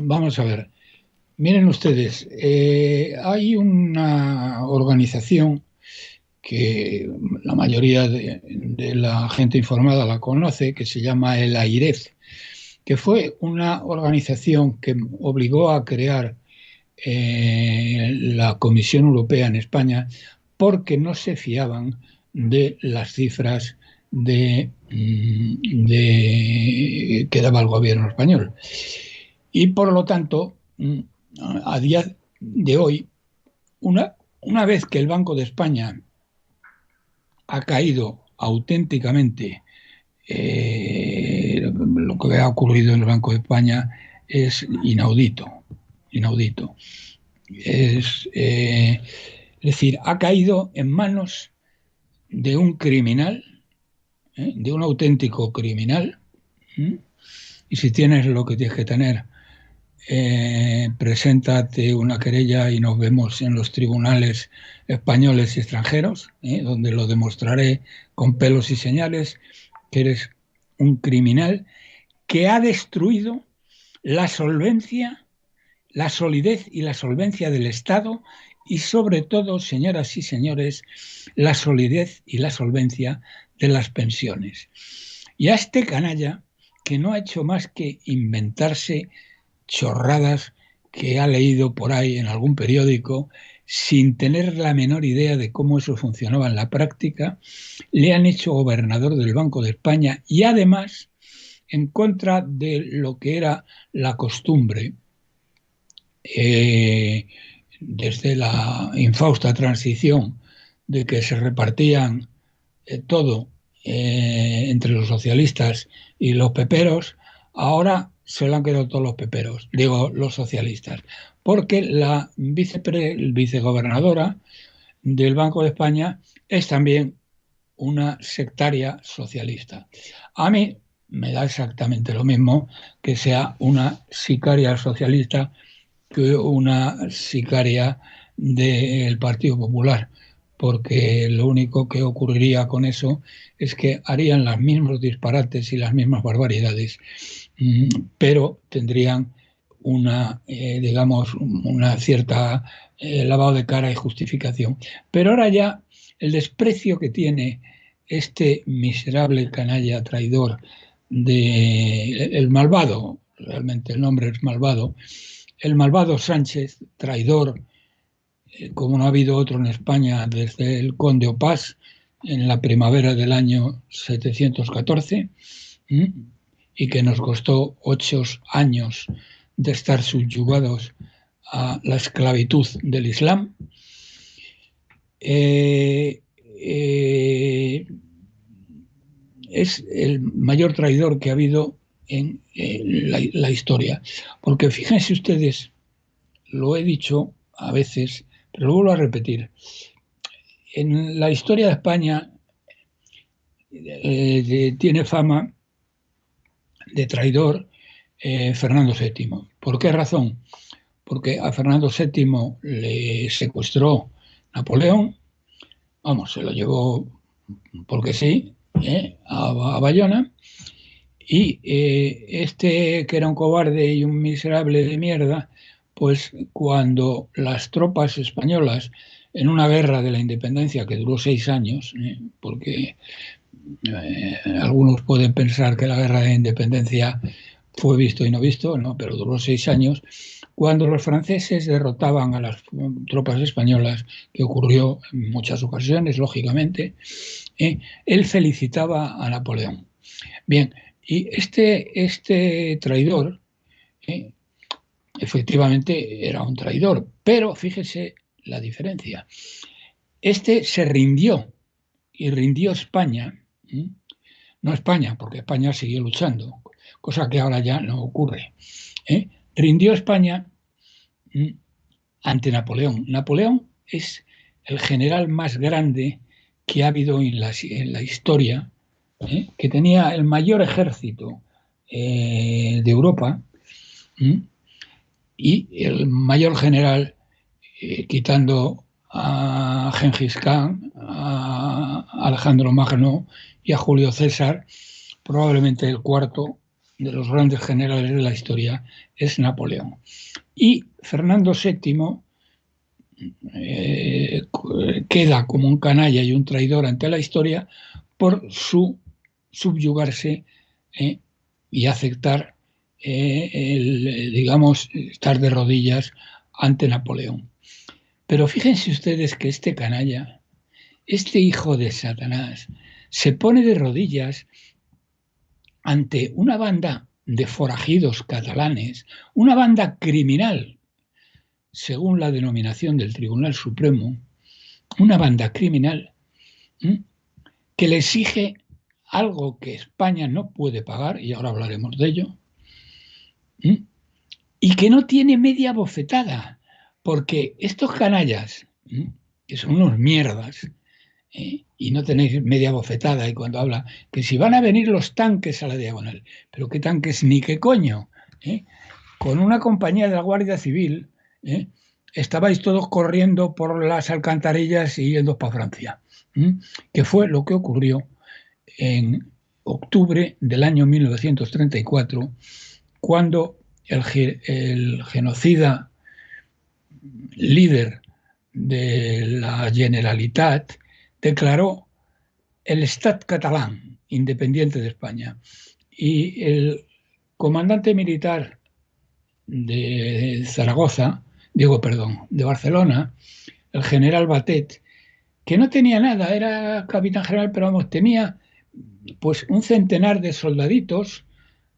vamos a ver. Miren ustedes, hay una organización que la mayoría de la gente informada la conoce, que se llama el AIREF, que fue una organización que obligó a crear la Comisión Europea en España porque no se fiaban de las cifras que daba el gobierno español. Y por lo tanto, a día de hoy, una vez que el Banco de España ha caído auténticamente, lo que ha ocurrido en el Banco de España es inaudito, inaudito. Es decir, ha caído en manos de un criminal, de un auténtico criminal, ¿eh? Y si tienes lo que tienes que tener, preséntate una querella y nos vemos en los tribunales españoles y extranjeros, donde lo demostraré con pelos y señales que eres un criminal que ha destruido la solvencia, la solidez y la solvencia del Estado y sobre todo, señoras y señores, la solidez y la solvencia de las pensiones. Y a este canalla, que no ha hecho más que inventarse chorradas que ha leído por ahí en algún periódico, sin tener la menor idea de cómo eso funcionaba en la práctica, le han hecho gobernador del Banco de España y además, en contra de lo que era la costumbre, desde la infausta transición de que se repartían todo entre los socialistas y los peperos, ahora se lo han quedado todos los peperos, digo los socialistas, porque la vicegobernadora del Banco de España es también una sectaria socialista. A mí me da exactamente lo mismo que sea una sicaria socialista que una sicaria del Partido Popular, porque lo único que ocurriría con eso es que harían los mismos disparates y las mismas barbaridades, pero tendrían digamos, una cierta lavado de cara y justificación. Pero ahora ya el desprecio que tiene este miserable canalla traidor el malvado, realmente el nombre es malvado, el malvado Sánchez, traidor, como no ha habido otro en España desde el conde Opás en la primavera del año 714, y que nos costó 8 años de estar subyugados a la esclavitud del Islam. Es el mayor traidor que ha habido en la historia. Porque fíjense ustedes, lo he dicho a veces, pero lo vuelvo a repetir. En la historia de España tiene fama de traidor Fernando VII. ¿Por qué razón? Porque a Fernando VII le secuestró Napoleón, vamos, se lo llevó porque sí, a Bayona, y este, que era un cobarde y un miserable de mierda, pues cuando las tropas españolas, en una guerra de la independencia que duró 6 años, porque algunos pueden pensar que la guerra de la independencia fue visto y no visto, no, pero duró 6 años, cuando los franceses derrotaban a las tropas españolas, que ocurrió en muchas ocasiones, lógicamente, él felicitaba a Napoleón. Bien, y este traidor, efectivamente era un traidor, pero fíjese la diferencia. Este se rindió y rindió España, no España, porque España siguió luchando, cosa que ahora ya no ocurre. Rindió España ante Napoleón. Napoleón es el general más grande que ha habido en la historia, que tenía el mayor ejército de Europa, y el mayor general, quitando a Gengis Khan, a Alejandro Magno y a Julio César, probablemente el cuarto de los grandes generales de la historia es Napoleón. Y Fernando VII queda como un canalla y un traidor ante la historia por su subyugarse y aceptar, digamos, estar de rodillas ante Napoleón. Pero fíjense ustedes que este canalla, este hijo de Satanás, se pone de rodillas ante una banda de forajidos catalanes, una banda criminal, según la denominación del Tribunal Supremo, una banda criminal que le exige algo que España no puede pagar, y ahora hablaremos de ello, y que no tiene media bofetada, porque estos canallas, que son unos mierdas, y no tenéis media bofetada, y cuando habla que si van a venir los tanques a la diagonal, pero qué tanques ni qué coño, con una compañía de la Guardia Civil, estabais todos corriendo por las alcantarillas y yendo para Francia, que fue lo que ocurrió en octubre del año 1934, cuando el genocida líder de la Generalitat declaró el Estat catalán, independiente de España. Y el comandante militar de Zaragoza, de Barcelona, el general Batet, que no tenía nada, era capitán general, pero vamos, tenía pues un centenar de soldaditos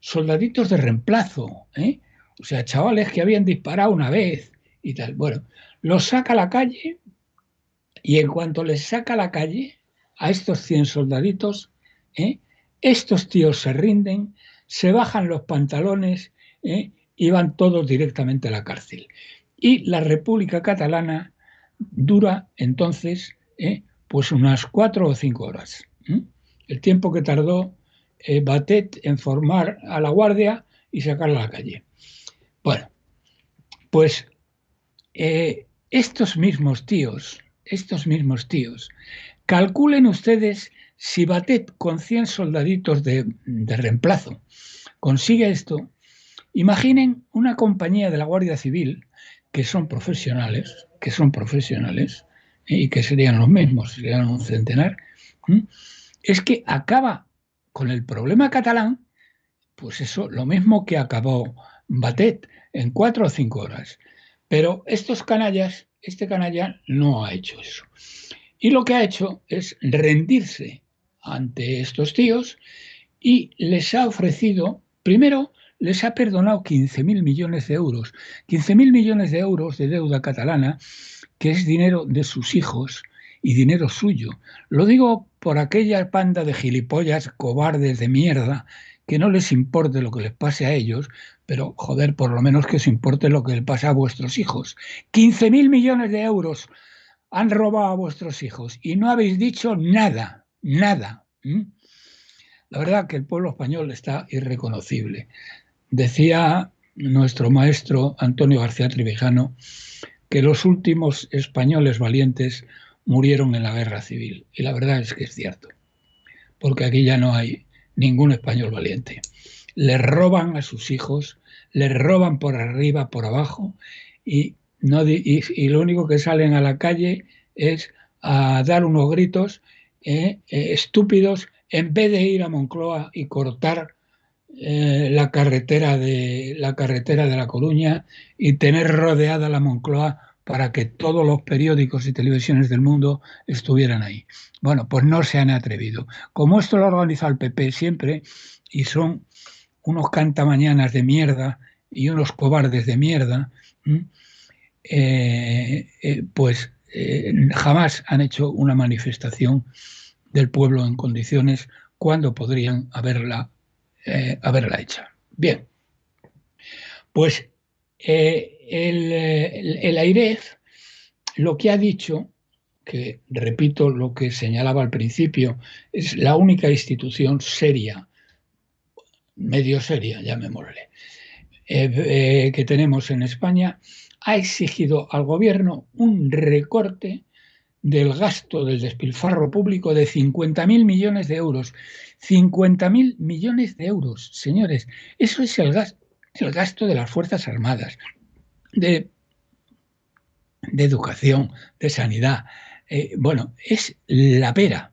de reemplazo, o sea, chavales que habían disparado una vez y tal. Bueno, los saca a la calle y en cuanto les saca a la calle a estos 100 soldaditos, estos tíos se rinden, se bajan los pantalones y van todos directamente a la cárcel. Y la República Catalana dura entonces pues unas 4 o 5 horas. El tiempo que tardó Batet en formar a la Guardia y sacarla a la calle. Bueno, pues estos mismos tíos, calculen ustedes si Batet con 100 soldaditos de reemplazo consigue esto. Imaginen una compañía de la Guardia Civil que son profesionales, y que serían los mismos, serían un centenar. Es que acaba con el problema catalán, pues eso, lo mismo que acabó Batet en 4 o 5 horas. Pero estos canallas, este canalla no ha hecho eso. Y lo que ha hecho es rendirse ante estos tíos y les ha ofrecido, primero, les ha perdonado 15.000 millones de euros. 15.000 millones de euros de deuda catalana, que es dinero de sus hijos y dinero suyo. Lo digo por aquella panda de gilipollas, cobardes de mierda, que no les importe lo que les pase a ellos, pero joder, por lo menos que os importe lo que les pasa a vuestros hijos. 15.000 millones de euros han robado a vuestros hijos y no habéis dicho nada, nada. La verdad que el pueblo español está irreconocible. Decía nuestro maestro Antonio García Trevijano que los últimos españoles valientes murieron en la guerra civil. Y la verdad es que es cierto, porque aquí ya no hay ningún español valiente. Les roban a sus hijos, les roban por arriba, por abajo, y lo único que salen a la calle es a dar unos gritos estúpidos en vez de ir a Moncloa y cortar la carretera de La Coruña y tener rodeada la Moncloa para que todos los periódicos y televisiones del mundo estuvieran ahí. Bueno, pues no se han atrevido. Como esto lo ha organizado el PP siempre y son unos cantamañanas de mierda y unos cobardes de mierda, pues jamás han hecho una manifestación del pueblo en condiciones cuando podrían haberla hecha. Bien, pues el AIREF lo que ha dicho, que repito lo que señalaba al principio, es la única institución seria, medio seria, llamémosle, que tenemos en España, ha exigido al gobierno un recorte del gasto del despilfarro público de 50.000 millones de euros. 50.000 millones de euros, señores. Eso es el gasto de las Fuerzas Armadas, de, de educación, de sanidad. Bueno, es la pera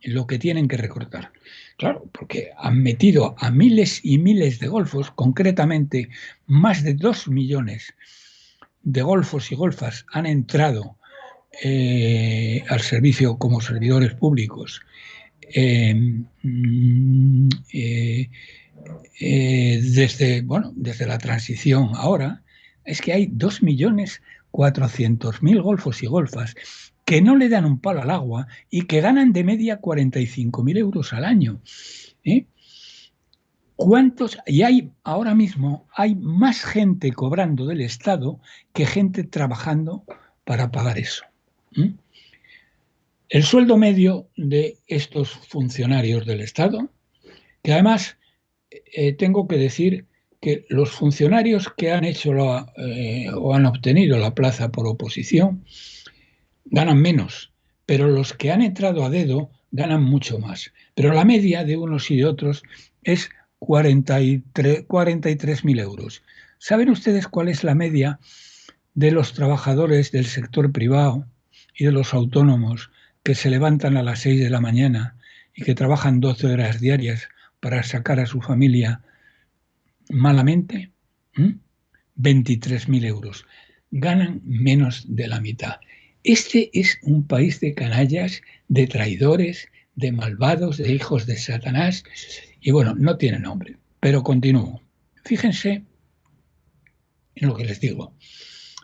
lo que tienen que recortar. Claro, porque han metido a miles y miles de golfos, concretamente más de 2 millones de golfos y golfas han entrado al servicio como servidores públicos desde la transición ahora. Es que hay 2.400.000 golfos y golfas que no le dan un palo al agua y que ganan de media 45.000 euros al año. ¿Cuántos? Y hay ahora mismo hay más gente cobrando del Estado que gente trabajando para pagar eso. El sueldo medio de estos funcionarios del Estado, que además tengo que decir que los funcionarios que han hecho o han obtenido la plaza por oposición ganan menos, pero los que han entrado a dedo ganan mucho más. Pero la media de unos y de otros es 43.000 euros. ¿Saben ustedes cuál es la media de los trabajadores del sector privado y de los autónomos que se levantan a las 6 de la mañana y que trabajan 12 horas diarias para sacar a su familia malamente? 23.000 euros. Ganan menos de la mitad. Este es un país de canallas, de traidores, de malvados, de hijos de Satanás. Y bueno, no tiene nombre, pero continúo. Fíjense en lo que les digo.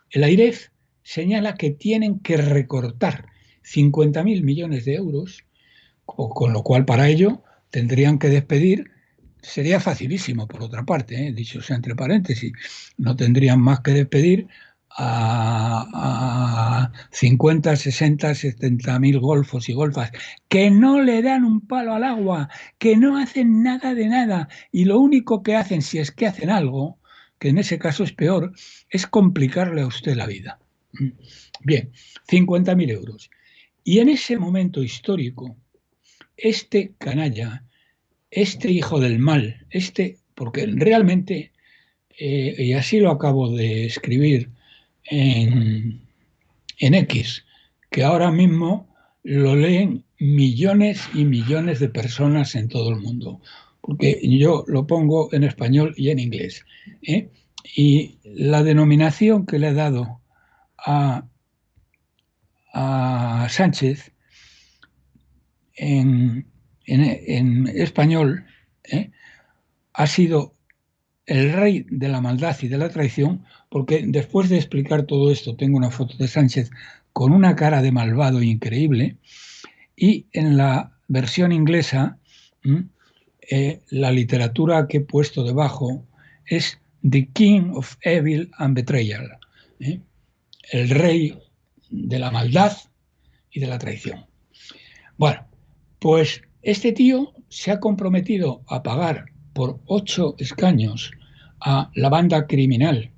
El AIREF señala que tienen que recortar 50.000 millones de euros, con lo cual para ello tendrían que despedir. Sería facilísimo, por otra parte, dicho sea entre paréntesis, no tendrían más que despedir a 50, 60, 70.000 golfos y golfas que no le dan un palo al agua, que no hacen nada de nada, y lo único que hacen, si es que hacen algo, que en ese caso es peor, es complicarle a usted la vida. Bien, 50.000 euros. Y en ese momento histórico, este canalla, este hijo del mal, porque realmente, y así lo acabo de escribir en X, que ahora mismo lo leen millones y millones de personas en todo el mundo, porque yo lo pongo en español y en inglés. Y la denominación que le he dado a Sánchez en español ha sido el rey de la maldad y de la traición, porque después de explicar todo esto tengo una foto de Sánchez con una cara de malvado increíble, y en la versión inglesa la literatura que he puesto debajo es The King of Evil and Betrayal, el rey de la maldad y de la traición. Bueno, pues este tío se ha comprometido a pagar por 8 escaños a la banda criminal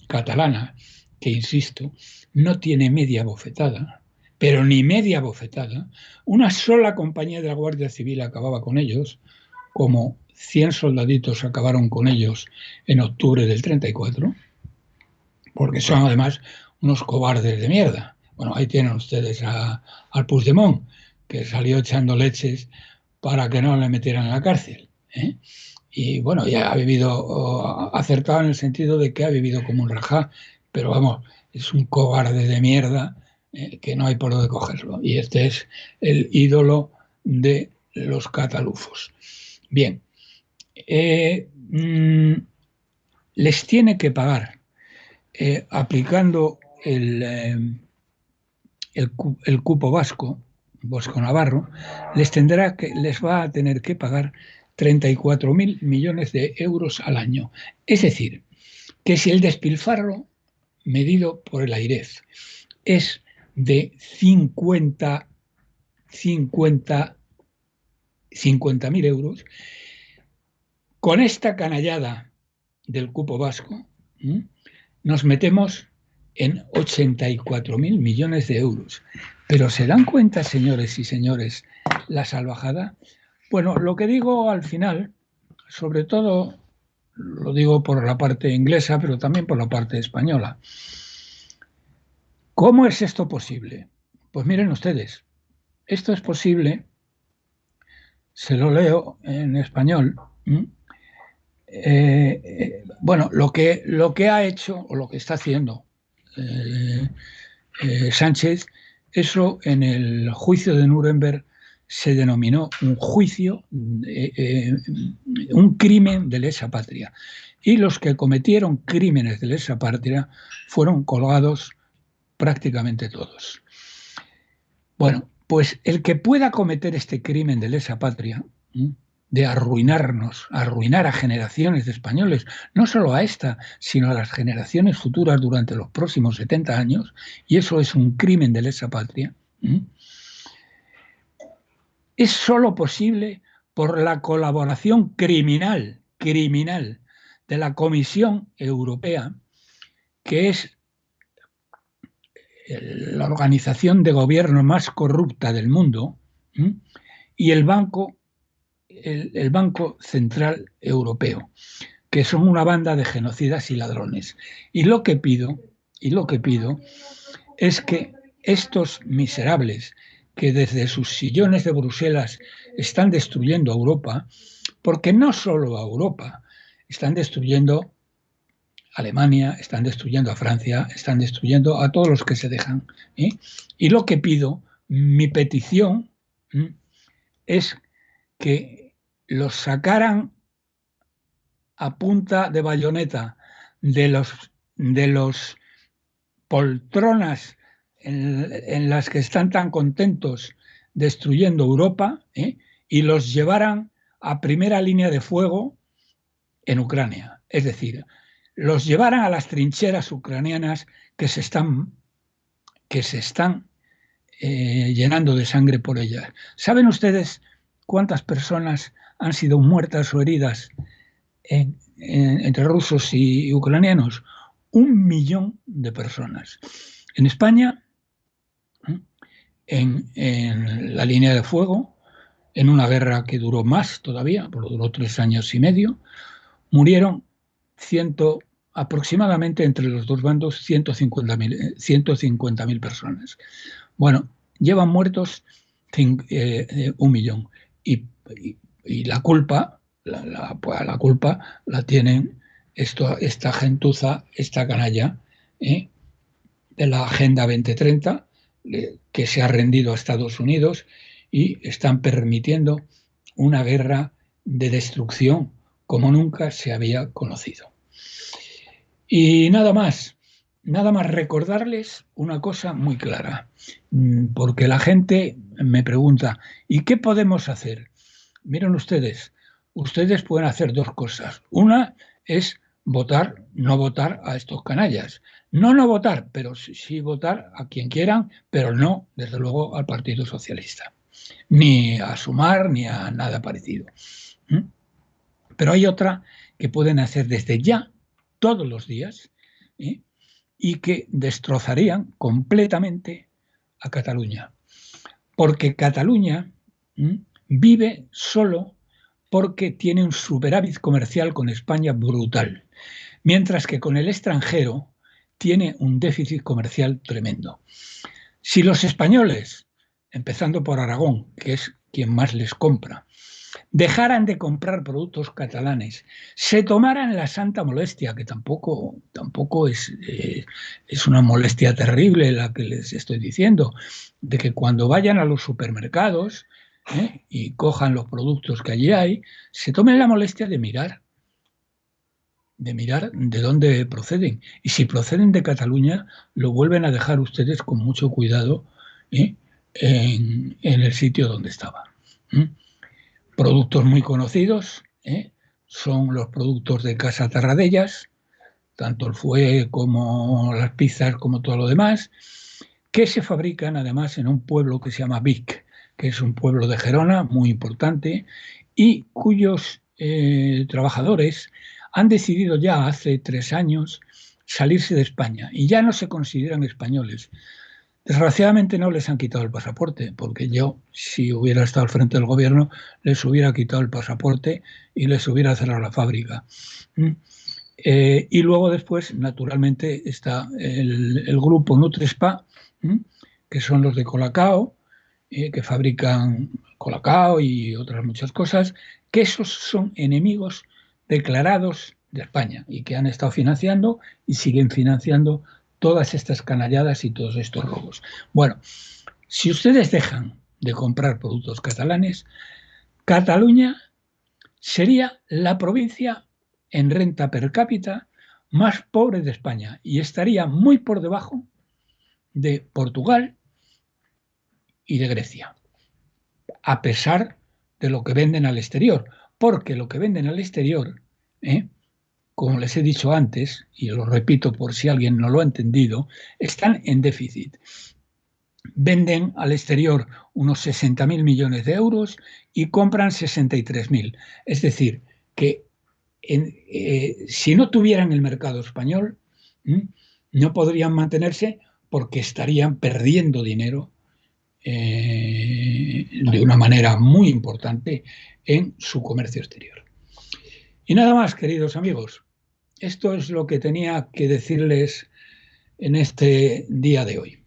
catalana, que insisto, no tiene media bofetada, pero ni media bofetada. Una sola compañía de la Guardia Civil acababa con ellos, como 100 soldaditos acabaron con ellos en octubre del 34, porque son además unos cobardes de mierda. Bueno, ahí tienen ustedes al Puigdemont, que salió echando leches para que no le metieran en la cárcel. Y bueno, ya ha vivido acertado en el sentido de que ha vivido como un rajá, pero vamos, es un cobarde de mierda que no hay por dónde cogerlo. Y este es el ídolo de los catalufos. Bien, les tiene que pagar aplicando el cupo vasco navarro, les va a tener que pagar 34.000 millones de euros al año. Es decir, que si el despilfarro medido por el AIREF es de 50.000 euros, con esta canallada del cupo vasco nos metemos en 84.000 millones de euros. Pero ¿se dan cuenta, señores y señores, la salvajada? Bueno, lo que digo al final, sobre todo lo digo por la parte inglesa, pero también por la parte española. ¿Cómo es esto posible? Pues miren ustedes, esto es posible, se lo leo en español. Bueno, lo que ha hecho o lo que está haciendo Sánchez, eso en el juicio de Nuremberg se denominó un juicio, un crimen de lesa patria. Y los que cometieron crímenes de lesa patria fueron colgados prácticamente todos. Bueno, pues el que pueda cometer este crimen de lesa patria, de arruinarnos, arruinar a generaciones de españoles, no solo a esta, sino a las generaciones futuras durante los próximos 70 años, y eso es un crimen de lesa patria, es solo posible por la colaboración criminal de la Comisión Europea, que es la organización de gobierno más corrupta del mundo, y el Banco Central Europeo, que son una banda de genocidas y ladrones. Y lo que pido es que estos miserables que desde sus sillones de Bruselas están destruyendo a Europa, porque no solo a Europa, están destruyendo a Alemania, están destruyendo a Francia, están destruyendo a todos los que se dejan. Y lo que pido, mi petición, es que los sacaran a punta de bayoneta de los poltronas en las que están tan contentos destruyendo Europa, y los llevaran a primera línea de fuego en Ucrania. Es decir, los llevaran a las trincheras ucranianas que se están llenando de sangre por ellas. ¿Saben ustedes cuántas personas han sido muertas o heridas entre rusos y ucranianos? 1 millón de personas. En España, en la línea de fuego, en una guerra que duró más todavía, duró 3 años y medio, murieron aproximadamente entre los dos bandos 150.000 personas. Bueno, llevan muertos 1 millón. Y la culpa, la culpa la tienen esta gentuza, esta canalla, de la Agenda 2030, que se ha rendido a Estados Unidos y están permitiendo una guerra de destrucción como nunca se había conocido. Y nada más recordarles una cosa muy clara, porque la gente me pregunta, ¿y qué podemos hacer? Miren ustedes pueden hacer dos cosas. Una es votar, no votar a estos canallas. No votar, pero sí votar a quien quieran, pero no, desde luego, al Partido Socialista. Ni a Sumar, ni a nada parecido. Pero hay otra que pueden hacer desde ya, todos los días, y que destrozarían completamente a Cataluña. Porque Cataluña vive solo porque tiene un superávit comercial con España brutal, mientras que con el extranjero tiene un déficit comercial tremendo. Si los españoles, empezando por Aragón, que es quien más les compra, dejaran de comprar productos catalanes, se tomaran la santa molestia, que tampoco es una molestia terrible la que les estoy diciendo, de que cuando vayan a los supermercados y cojan los productos que allí hay, se tomen la molestia de mirar de dónde proceden. Y si proceden de Cataluña, lo vuelven a dejar ustedes con mucho cuidado en el sitio donde estaba. Productos muy conocidos son los productos de Casa Tarradellas, tanto el fuet como las pizzas, como todo lo demás, que se fabrican además en un pueblo que se llama Vic, que es un pueblo de Gerona muy importante y cuyos trabajadores han decidido ya hace 3 años salirse de España y ya no se consideran españoles. Desgraciadamente no les han quitado el pasaporte, porque yo, si hubiera estado al frente del gobierno, les hubiera quitado el pasaporte y les hubiera cerrado la fábrica. Y luego después, naturalmente, está el grupo Nutrespa, que son los de Colacao, que fabrican Colacao y otras muchas cosas, que esos son enemigos declarados de España y que han estado financiando y siguen financiando todas estas canalladas y todos estos robos. Bueno, si ustedes dejan de comprar productos catalanes, Cataluña sería la provincia en renta per cápita más pobre de España y estaría muy por debajo de Portugal y de Grecia, a pesar de lo que venden al exterior, porque lo que venden al exterior, como les he dicho antes, y lo repito por si alguien no lo ha entendido, están en déficit. Venden al exterior unos 60.000 millones de euros y compran 63.000. Es decir, que si no tuvieran el mercado español, no podrían mantenerse porque estarían perdiendo dinero de una manera muy importante en su comercio exterior. Y nada más, queridos amigos. Esto es lo que tenía que decirles en este día de hoy.